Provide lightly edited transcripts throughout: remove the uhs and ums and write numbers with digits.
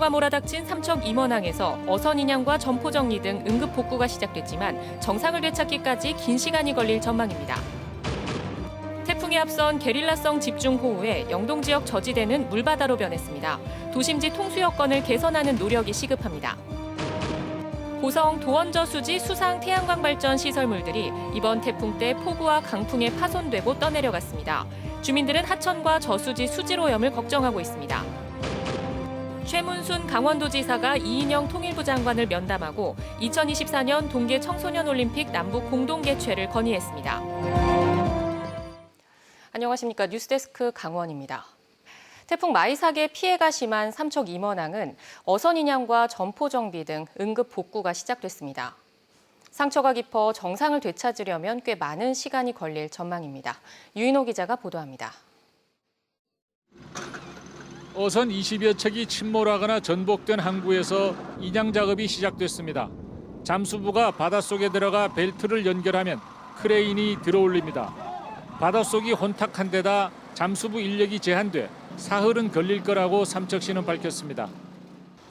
폭우가 몰아닥친 삼척 임원항에서 어선 인양과 점포 정리 등 응급 복구가 시작됐지만 정상을 되찾기까지 긴 시간이 걸릴 전망입니다. 태풍에 앞선 게릴라성 집중호우에 영동 지역 저지대는 물바다로 변했습니다. 도심지 통수 여건을 개선하는 노력이 시급합니다. 고성 도원저수지 수상 태양광 발전 시설물들이 이번 태풍 때 폭우와 강풍에 파손되고 떠내려갔습니다. 주민들은 하천과 저수지 수질 오염을 걱정하고 있습니다. 최문순 강원도지사가 이인영 통일부 장관을 면담하고 2024년 동계 청소년올림픽 남북 공동 개최를 건의했습니다. 안녕하십니까. 뉴스데스크 강원입니다. 태풍 마이삭의 피해가 심한 삼척 임원항은 어선 인양과 점포 정비 등 응급 복구가 시작됐습니다. 상처가 깊어 정상을 되찾으려면 꽤 많은 시간이 걸릴 전망입니다. 유인호 기자가 보도합니다. 어선 20여 척이 침몰하거나 전복된 항구에서 인양 작업이 시작됐습니다. 잠수부가 바닷속에 들어가 벨트를 연결하면 크레인이 들어올립니다. 바닷속이 혼탁한 데다 잠수부 인력이 제한돼 사흘은 걸릴 거라고 삼척시는 밝혔습니다.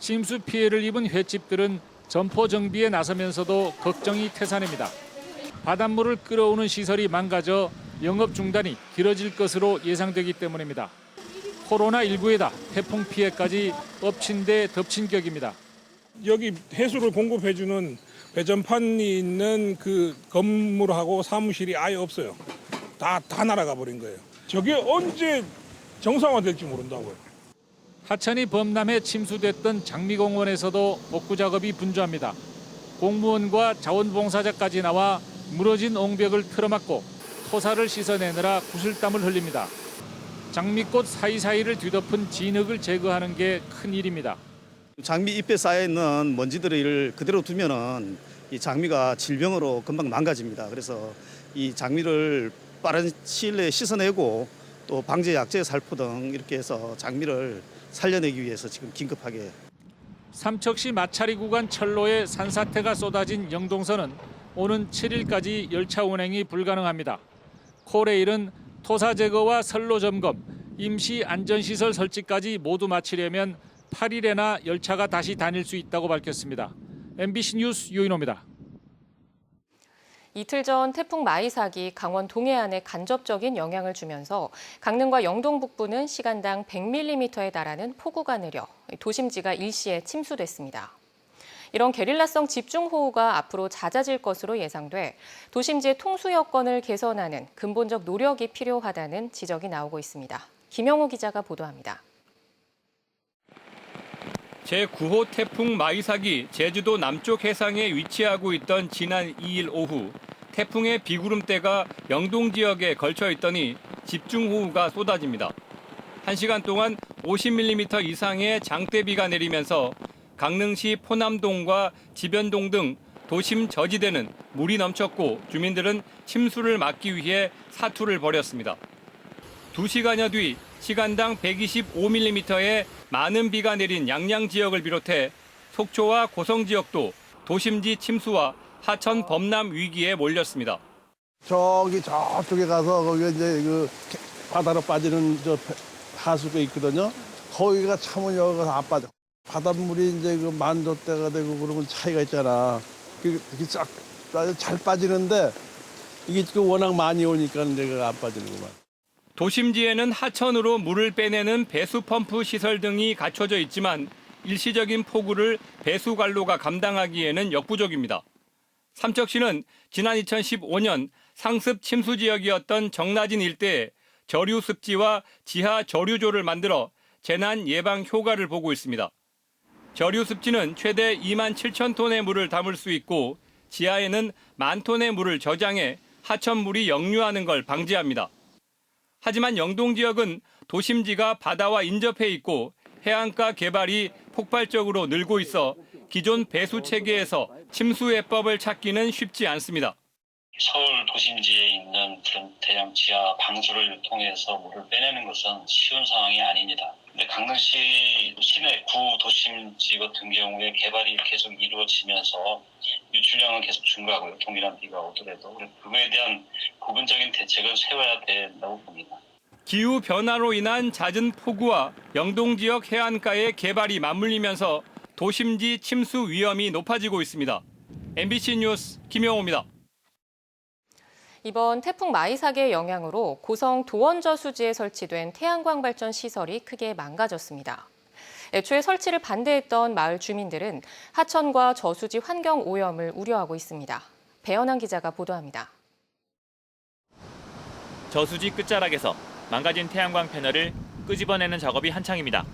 침수 피해를 입은 횟집들은 점포 정비에 나서면서도 걱정이 태산입니다. 바닷물을 끌어오는 시설이 망가져 영업 중단이 길어질 것으로 예상되기 때문입니다. 코로나19에다 태풍 피해까지 엎친 데 덮친 격입니다. 여기 해수를 공급해주는 배전판이 있는 그 건물하고 사무실이 아예 없어요. 다 날아가 버린 거예요. 저게 언제 정상화될지 모른다고요. 하천이 범람해 침수됐던 장미공원에서도 복구 작업이 분주합니다. 공무원과 자원봉사자까지 나와 무너진 옹벽을 틀어막고 토사를 씻어내느라 구슬땀을 흘립니다. 장미꽃 사이사이를 뒤덮은 진흙을 제거하는 게 큰일입니다. 장미 잎에 쌓여있는 먼지들을 그대로 두면은 이 장미가 질병으로 금방 망가집니다. 그래서 이 장미를 빠른 시일 내에 씻어내고 또 방제 약제 살포 등 이렇게 해서 장미를 살려내기 위해서 지금 긴급하게. 삼척시 마차리 구간 철로에 산사태가 쏟아진 영동선은 오는 7일까지 열차 운행이 불가능합니다. 코레일은 토사 제거와 선로 점검, 임시 안전시설 설치까지 모두 마치려면 8일에나 열차가 다시 다닐 수 있다고 밝혔습니다. MBC 뉴스 유인호입니다. 이틀 전 태풍 마이삭이 강원 동해안에 간접적인 영향을 주면서 강릉과 영동 북부는 시간당 100mm에 달하는 폭우가 내려 도심지가 일시에 침수됐습니다. 이런 게릴라성 집중호우가 앞으로 잦아질 것으로 예상돼 도심지의 통수 여건을 개선하는 근본적 노력이 필요하다는 지적이 나오고 있습니다. 김영호 기자가 보도합니다. 제9호 태풍 마이삭이 제주도 남쪽 해상에 위치하고 있던 지난 2일 오후 태풍의 비구름대가 영동 지역에 걸쳐 있더니 집중호우가 쏟아집니다. 1시간 동안 50mm 이상의 장대비가 내리면서 강릉시 포남동과 지변동 등 도심 저지대는 물이 넘쳤고 주민들은 침수를 막기 위해 사투를 벌였습니다. 2시간여 뒤 시간당 125mm의 많은 비가 내린 양양 지역을 비롯해 속초와 고성 지역도 도심지 침수와 하천 범람 위기에 몰렸습니다. 저쪽에 가서 거기 이제 그 바다로 빠지는 저 하수가 있거든요. 거기가 차면 여기가 안 빠져. 바닷물이 이제 그 만조대가 되고 그러면 차이가 있잖아. 그게 쫙 잘 빠지는데 이게 워낙 많이 오니까 내가 안 빠지는구만. 도심지에는 하천으로 물을 빼내는 배수 펌프 시설 등이 갖춰져 있지만 일시적인 폭우를 배수관로가 감당하기에는 역부족입니다. 삼척시는 지난 2015년 상습 침수 지역이었던 정나진 일대에 저류 습지와 지하 저류조를 만들어 재난 예방 효과를 보고 있습니다. 저류 습지는 최대 2만 7천 톤의 물을 담을 수 있고 지하에는 1만 톤의 물을 저장해 하천물이 역류하는 걸 방지합니다. 하지만 영동 지역은 도심지가 바다와 인접해 있고 해안가 개발이 폭발적으로 늘고 있어 기존 배수 체계에서 침수 해법을 찾기는 쉽지 않습니다. 서울 도심지에 있는 대형 지하 방수를 통해서 물을 빼내는 것은 쉬운 상황이 아닙니다. 근데 강릉시 시내 구 도심지 같은 경우에 개발이 계속 이루어지면서 유출량은 계속 증가하고요. 동일한 비가 오더라도 그거에 대한 부분적인 대책을 세워야 된다고 봅니다. 기후 변화로 인한 잦은 폭우와 영동 지역 해안가의 개발이 맞물리면서 도심지 침수 위험이 높아지고 있습니다. MBC 뉴스 김영호입니다. 이번 태풍 마이삭의 영향으로 고성 도원저수지에 설치된 태양광 발전 시설이 크게 망가졌습니다. 애초에 설치를 반대했던 마을 주민들은 하천과 저수지 환경 오염을 우려하고 있습니다. 배현환 기자가 보도합니다. 저수지 끝자락에서 망가진 태양광 패널을 끄집어내는 작업이 한창입니다.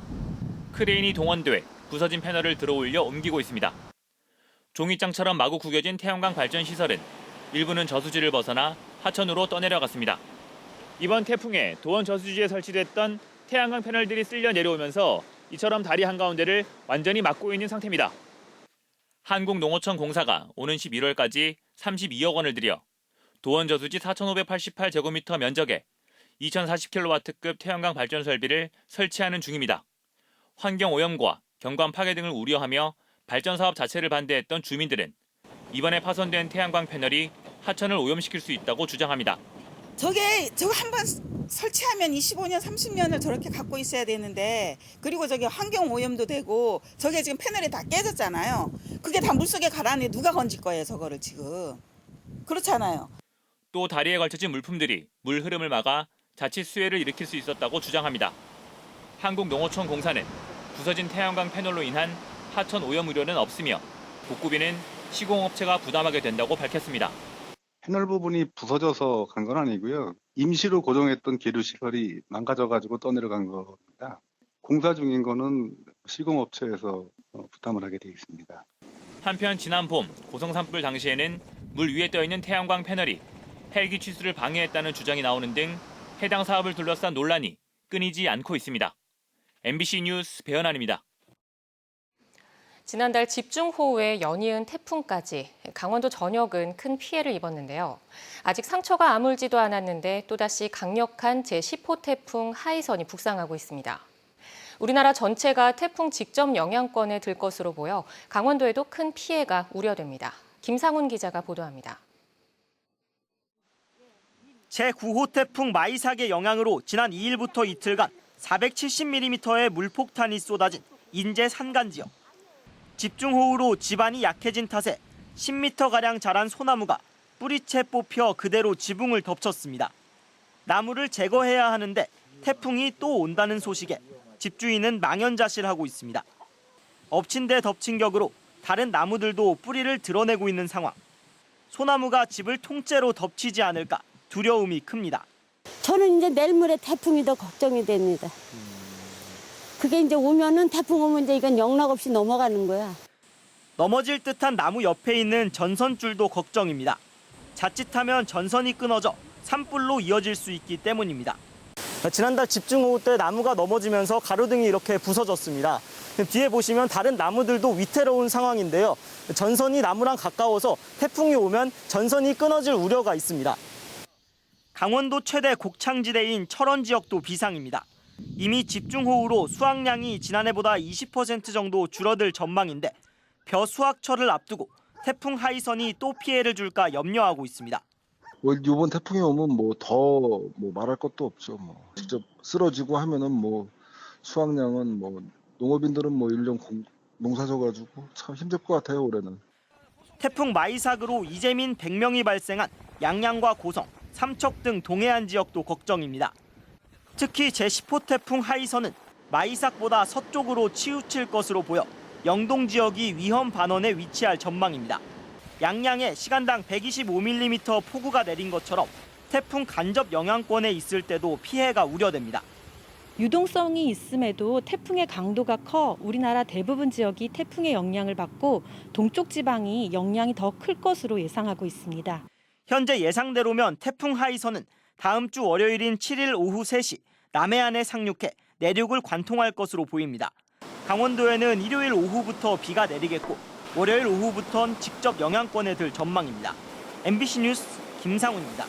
크레인이 동원돼 부서진 패널을 들어올려 옮기고 있습니다. 종이장처럼 마구 구겨진 태양광 발전 시설은 일부는 저수지를 벗어나 하천으로 떠내려갔습니다. 이번 태풍에 도원 저수지에 설치됐던 태양광 패널들이 쓸려 내려오면서 이처럼 다리 한가운데를 완전히 막고 있는 상태입니다. 한국농어촌 공사가 오는 11월까지 32억 원을 들여 도원 저수지 4,588제곱미터 면적에 2,040kW급 태양광 발전 설비를 설치하는 중입니다. 환경 오염과 경관 파괴 등을 우려하며 발전 사업 자체를 반대했던 주민들은 이번에 파손된 태양광 패널이 하천을 오염시킬 수 있다고 주장합니다. 저거 한번 설치하면 25년, 30년을 저렇게 갖고 있어야 되는데, 그리고 저게 환경 오염도 되고, 저게 지금 패널이 다 깨졌잖아요. 그게 다 물속에 가라앉는데 누가 건질 거예요, 저거를 지금. 그렇잖아요. 또 다리에 걸쳐진 물품들이 물 흐름을 막아 자칫 수해를 일으킬 수 있었다고 주장합니다. 한국농어촌 공사는 부서진 태양광 패널로 인한 하천 오염 우려는 없으며 복구비는 시공업체가 부담하게 된다고 밝혔습니다. 패널 부분이 부서져서 간 건 아니고요. 임시로 고정했던 계류 시설이 망가져가지고 떠내려간 겁니다. 공사 중인 거는 시공업체에서 부담을 하게 돼 있습니다. 한편 지난 봄 고성 산불 당시에는 물 위에 떠있는 태양광 패널이 헬기 취수를 방해했다는 주장이 나오는 등 해당 사업을 둘러싼 논란이 끊이지 않고 있습니다. MBC 뉴스 배현환입니다. 지난달 집중호우에 연이은 태풍까지 강원도 전역은 큰 피해를 입었는데요. 아직 상처가 아물지도 않았는데 또다시 강력한 제10호 태풍 하이선이 북상하고 있습니다. 우리나라 전체가 태풍 직접 영향권에 들 것으로 보여 강원도에도 큰 피해가 우려됩니다. 김상훈 기자가 보도합니다. 제9호 태풍 마이삭의 영향으로 지난 2일부터 이틀간 470mm의 물폭탄이 쏟아진 인제 산간 지역. 집중호우로 지반이 약해진 탓에 10m가량 자란 소나무가 뿌리채 뽑혀 그대로 지붕을 덮쳤습니다. 나무를 제거해야 하는데 태풍이 또 온다는 소식에 집주인은 망연자실하고 있습니다. 엎친 데 덮친 격으로 다른 나무들도 뿌리를 드러내고 있는 상황. 소나무가 집을 통째로 덮치지 않을까 두려움이 큽니다. 저는 이제 내일 모레 태풍이 더 걱정이 됩니다. 그게 이제 오면은 태풍 오면 이제 이건 영락 없이 넘어가는 거야. 넘어질 듯한 나무 옆에 있는 전선줄도 걱정입니다. 자칫하면 전선이 끊어져 산불로 이어질 수 있기 때문입니다. 지난달 집중호우 때 나무가 넘어지면서 가로등이 이렇게 부서졌습니다. 뒤에 보시면 다른 나무들도 위태로운 상황인데요. 전선이 나무랑 가까워서 태풍이 오면 전선이 끊어질 우려가 있습니다. 강원도 최대 곡창지대인 철원 지역도 비상입니다. 이미 집중호우로 수확량이 지난해보다 20% 정도 줄어들 전망인데 벼 수확철을 앞두고 태풍 하이선이 또 피해를 줄까 염려하고 있습니다. 이번 태풍이 오면 더 말할 것도 없죠. 직접 쓰러지고 하면은 수확량은 농업인들은 1년 농사 져가지고 참 힘들 것 같아요, 올해는. 태풍 마이삭으로 이재민 100명이 발생한 양양과 고성, 삼척 등 동해안 지역도 걱정입니다. 특히 제10호 태풍 하이선은 마이삭보다 서쪽으로 치우칠 것으로 보여 영동 지역이 위험 반원에 위치할 전망입니다. 양양에 시간당 125mm 폭우가 내린 것처럼 태풍 간접 영향권에 있을 때도 피해가 우려됩니다. 유동성이 있음에도 태풍의 강도가 커 우리나라 대부분 지역이 태풍의 영향을 받고 동쪽 지방이 영향이 더 클 것으로 예상하고 있습니다. 현재 예상대로면 태풍 하이선은 다음 주 월요일인 7일 오후 3시 남해안에 상륙해 내륙을 관통할 것으로 보입니다. 강원도에는 일요일 오후부터 비가 내리겠고 월요일 오후부터는 직접 영향권에 들 전망입니다. MBC 뉴스 김상훈입니다.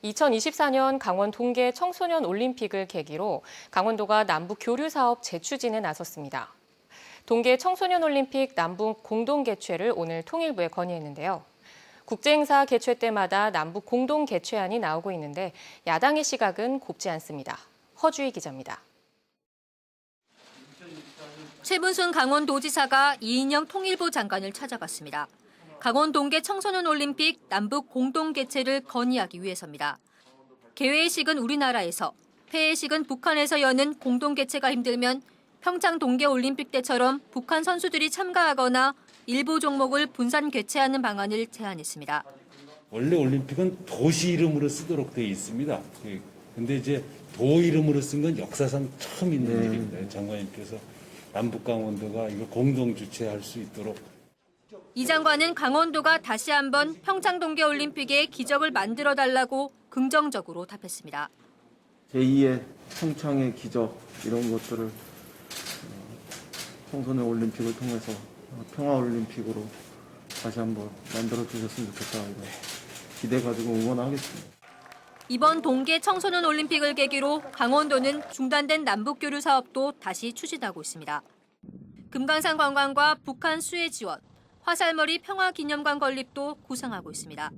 2024년 강원 동계 청소년 올림픽을 계기로 강원도가 남북 교류 사업 재추진에 나섰습니다. 동계 청소년 올림픽 남북 공동 개최를 오늘 통일부에 건의했는데요. 국제행사 개최 때마다 남북 공동 개최안이 나오고 있는데 야당의 시각은 곱지 않습니다. 허주희 기자입니다. 최문순 강원도지사가 이인영 통일부 장관을 찾아갔습니다. 강원 동계 청소년 올림픽 남북 공동 개최를 건의하기 위해서입니다. 개회식은 우리나라에서, 폐회식은 북한에서 여는 공동 개최가 힘들면 평창 동계 올림픽 때처럼 북한 선수들이 참가하거나 일부 종목을 분산 개최하는 방안을 제안했습니다. 원래 올림픽은 도시 이름으로 쓰도록 되어 있습니다. 근데 이제 도 이름으로 쓴 건 역사상 처음 있는 일입니다. 장관님께서 남북 강원도가 이거 공동 주최할 수 있도록. 이 장관은 강원도가 다시 한번 평창 동계 올림픽에 기적을 만들어 달라고 긍정적으로 답했습니다. 제2의 평창의 기적 이런 것들을 청소년 올림픽을 통해서 평화 올림픽으로 다시 한번 만들어 주셨으면 좋겠다 이런 기대 가지고 응원하겠습니다. 이번 동계 청소년 올림픽을 계기로 강원도는 중단된 남북 교류 사업도 다시 추진하고 있습니다. 금강산 관광과 북한 수해 지원, 화살머리 평화기념관 건립도 구상하고 있습니다.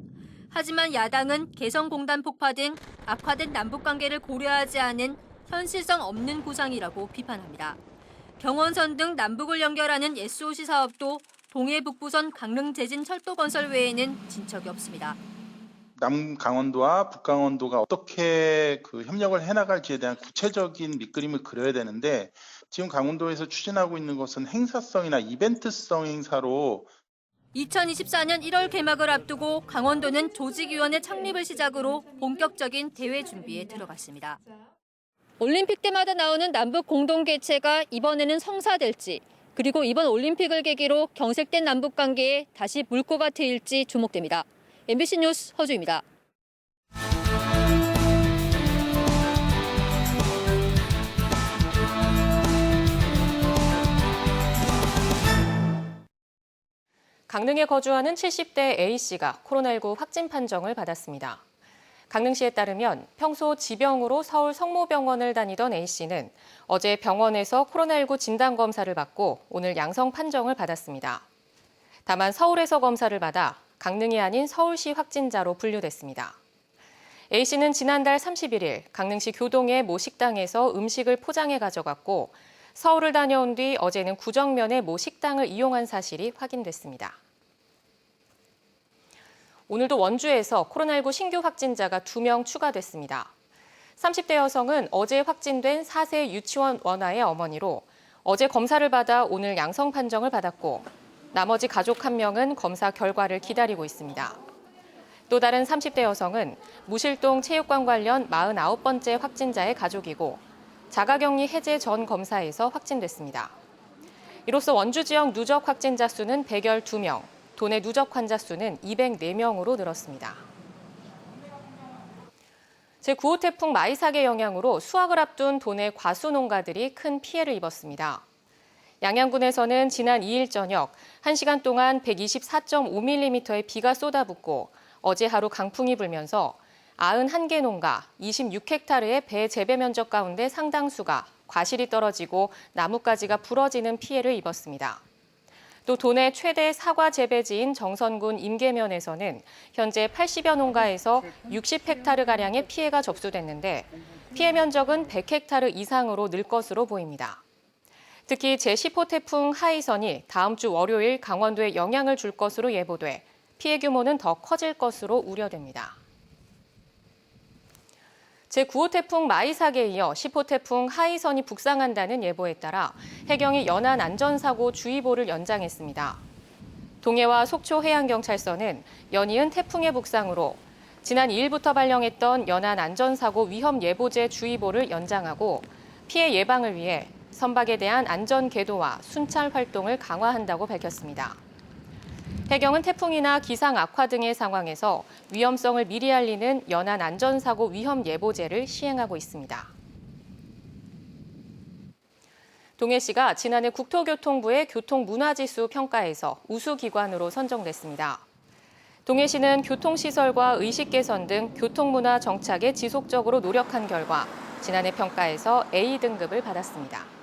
하지만 야당은 개성공단 폭파 등 악화된 남북관계를 고려하지 않은 현실성 없는 구상이라고 비판합니다. 경원선 등 남북을 연결하는 SOC 사업도 동해북부선 강릉제진 철도건설 외에는 진척이 없습니다. 남강원도와 북강원도가 어떻게 협력을 해나갈지에 대한 구체적인 밑그림을 그려야 되는데 지금 강원도에서 추진하고 있는 것은 행사성이나 이벤트성 행사로 2024년 1월 개막을 앞두고 강원도는 조직위원회 창립을 시작으로 본격적인 대회 준비에 들어갔습니다. 올림픽 때마다 나오는 남북 공동 개최가 이번에는 성사될지, 그리고 이번 올림픽을 계기로 경색된 남북 관계에 다시 물꼬가 트일지 주목됩니다. MBC 뉴스 허주입니다. 강릉에 거주하는 70대 A씨가 코로나19 확진 판정을 받았습니다. 강릉시에 따르면 평소 지병으로 서울 성모병원을 다니던 A씨는 어제 병원에서 코로나19 진단검사를 받고 오늘 양성 판정을 받았습니다. 다만 서울에서 검사를 받아 강릉이 아닌 서울시 확진자로 분류됐습니다. A씨는 지난달 31일 강릉시 교동의 모 식당에서 음식을 포장해 가져갔고 서울을 다녀온 뒤 어제는 구정면의 모 식당을 이용한 사실이 확인됐습니다. 오늘도 원주에서 코로나19 신규 확진자가 2명 추가됐습니다. 30대 여성은 어제 확진된 4세 유치원 원아의 어머니로 어제 검사를 받아 오늘 양성 판정을 받았고 나머지 가족 1명은 검사 결과를 기다리고 있습니다. 또 다른 30대 여성은 무실동 체육관 관련 49번째 확진자의 가족이고 자가격리 해제 전 검사에서 확진됐습니다. 이로써 원주 지역 누적 확진자 수는 112명, 도내 누적 환자 수는 204명으로 늘었습니다. 제9호 태풍 마이삭의 영향으로 수확을 앞둔 도내 과수 농가들이 큰 피해를 입었습니다. 양양군에서는 지난 2일 저녁 1시간 동안 124.5mm의 비가 쏟아붓고 어제 하루 강풍이 불면서 91개 농가 26헥타르의 배 재배 면적 가운데 상당수가 과실이 떨어지고 나뭇가지가 부러지는 피해를 입었습니다. 또 도내 최대 사과 재배지인 정선군 임계면에서는 현재 80여 농가에서 60헥타르가량의 피해가 접수됐는데 피해 면적은 100헥타르 이상으로 늘 것으로 보입니다. 특히 제10호 태풍 하이선이 다음 주 월요일 강원도에 영향을 줄 것으로 예보돼 피해 규모는 더 커질 것으로 우려됩니다. 제9호 태풍 마이삭에 이어 10호 태풍 하이선이 북상한다는 예보에 따라 해경이 연안 안전사고 주의보를 연장했습니다. 동해와 속초 해양경찰서는 연이은 태풍의 북상으로 지난 2일부터 발령했던 연안 안전사고 위험 예보제 주의보를 연장하고 피해 예방을 위해 선박에 대한 안전 계도와 순찰 활동을 강화한다고 밝혔습니다. 해경은 태풍이나 기상 악화 등의 상황에서 위험성을 미리 알리는 연안 안전사고 위험 예보제를 시행하고 있습니다. 동해시가 지난해 국토교통부의 교통문화지수 평가에서 우수기관으로 선정됐습니다. 동해시는 교통시설과 의식 개선 등 교통문화 정착에 지속적으로 노력한 결과 지난해 평가에서 A 등급을 받았습니다.